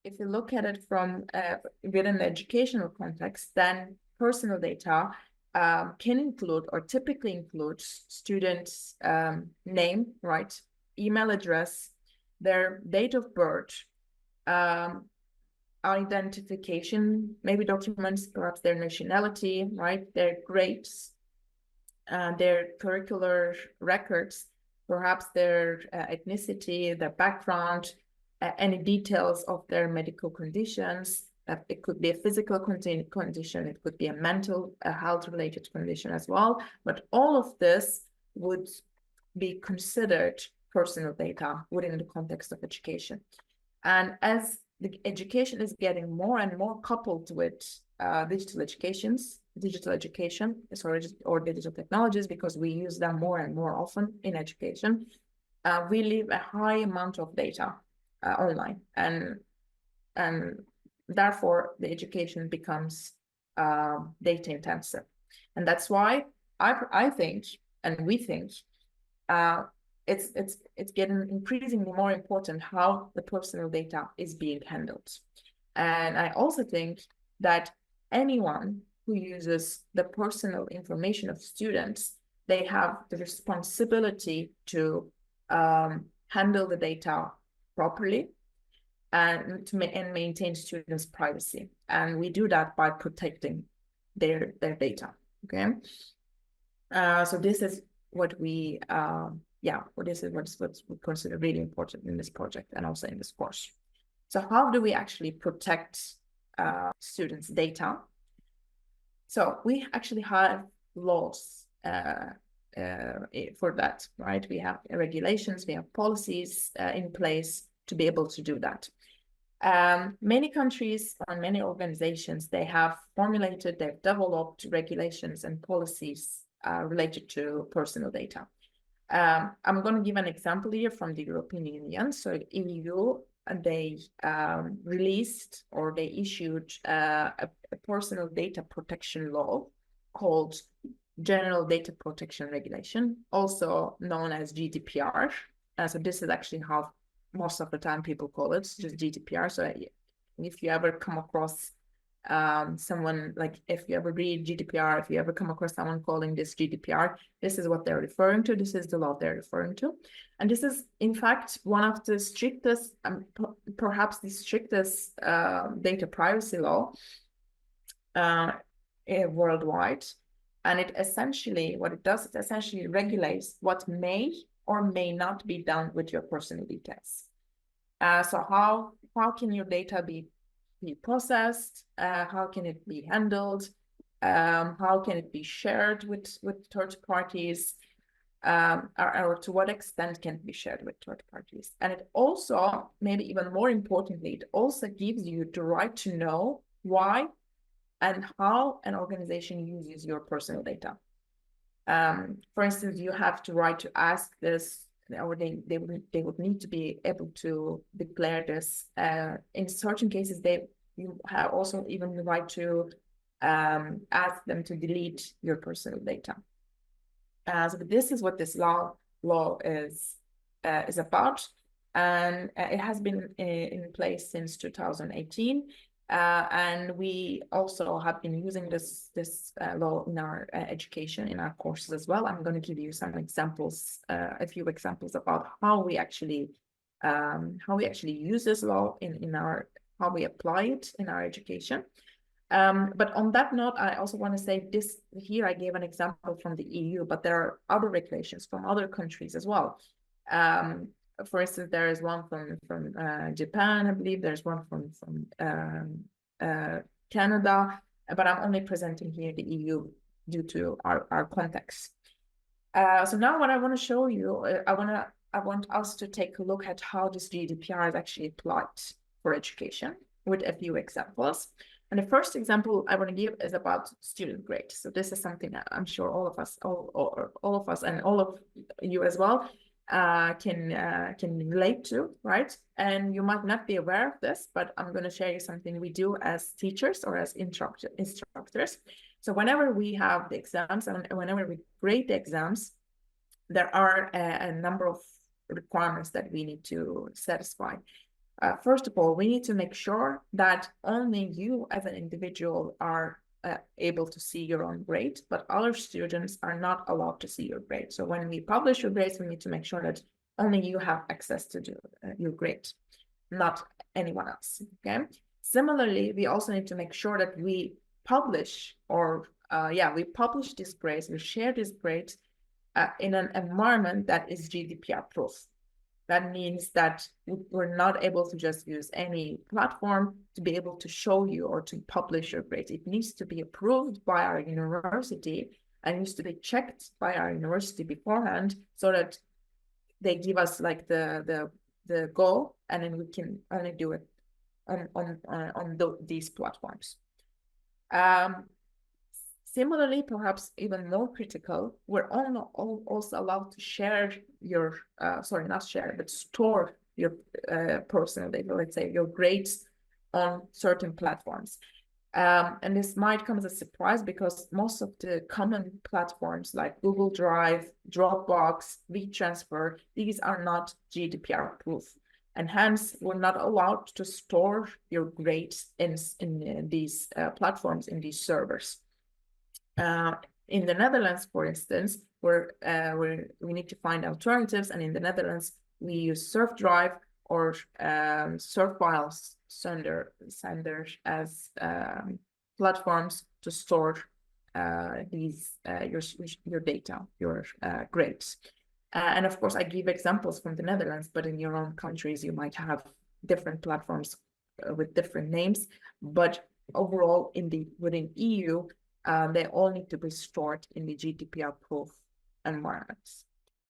if you look at it from within the educational context, then personal data can include or typically include students' name, right, email address, their date of birth, identification, maybe documents, perhaps their nationality, right, their grades, their curricular records, perhaps their ethnicity, their background, any details of their medical conditions. It could be a physical condition, it could be a mental health-related condition as well. But all of this would be considered personal data within the context of education. And as the education is getting more and more coupled with digital education, or digital technologies, because we use them more and more often in education, we leave a high amount of data online, and therefore the education becomes data intensive. And that's why I think, and we think, it's getting increasingly more important how the personal data is being handled. And I also think that anyone who uses the personal information of students, they have the responsibility to handle the data properly and maintain students' privacy. And we do that by protecting their data. Okay. So this is what we this is what's we consider really important in this project and also in this course. So how do we actually protect students' data? So we actually have laws for that, right? We have regulations, we have policies in place to be able to do that. Many countries and many organizations, they have formulated, they've developed regulations and policies related to personal data. I'm going to give an example here from the European Union. So EU, they released or they issued a personal data protection law called General Data Protection Regulation, also known as GDPR. So this is actually how most of the time people call it, just GDPR. So if you ever come across someone, like if you ever read GDPR, if you ever come across someone calling this GDPR, this is what they're referring to. This is the law they're referring to. And this is, in fact, one of the strictest, perhaps the strictest data privacy law worldwide. And it essentially, what it does, it essentially regulates what may or may not be done with your personal details. So how can your data be processed? How can it be handled? How can it be shared with third parties? Or to what extent can it be shared with third parties? And it also, maybe even more importantly, it also gives you the right to know why and how an organization uses your personal data. For instance, you have the right to ask this, or they would need to be able to declare this. In certain cases, you have also even the right to ask them to delete your personal data. So this is what this law is about, and it has been in place since 2018. And we also have been using this law in our education, in our courses as well. I'm going to give you some examples, a few examples about how we actually use this law in our, how we apply it in our education. But on that note, I also want to say this here, I gave an example from the EU, but there are other regulations from other countries as well. For instance, there is one from Japan, I believe. There's one from Canada, but I'm only presenting here the EU due to our context. So now what I want to show you, I want us to take a look at how this GDPR is actually applied for education with a few examples. And the first example I want to give is about student grades. So this is something that I'm sure all of us and all of you as well can relate to, right? And you might not be aware of this, but I'm going to share you something we do as teachers or as instructors. So whenever we have the exams and whenever we grade the exams, there are a number of requirements that we need to satisfy. first of all, we need to make sure that only you as an individual are able to see your own grade, but other students are not allowed to see your grade. So when we publish your grades, we need to make sure that only you have access to your grade, not anyone else, okay? Similarly, we also need to make sure that we publish we publish these grades, we share these grades in an environment that is GDPR proof. That means that we're not able to just use any platform to be able to show you or to publish your grades. It needs to be approved by our university and needs to be checked by our university beforehand so that they give us like the go, and then we can only do it on these platforms. Similarly, perhaps even more critical, we're also allowed to share your, not share, but store your personal data, let's say your grades on certain platforms. And this might come as a surprise because most of the common platforms like Google Drive, Dropbox, WeTransfer, these are not GDPR proof. And hence, we're not allowed to store your grades in these platforms, in these servers. In the Netherlands, for instance, we need to find alternatives, and in the Netherlands, we use Surfdrive or Surffiles Sender as platforms to store your data, your grades. And of course, I give examples from the Netherlands, but in your own countries, you might have different platforms with different names. But overall, within EU, they all need to be stored in the GDPR proof environments.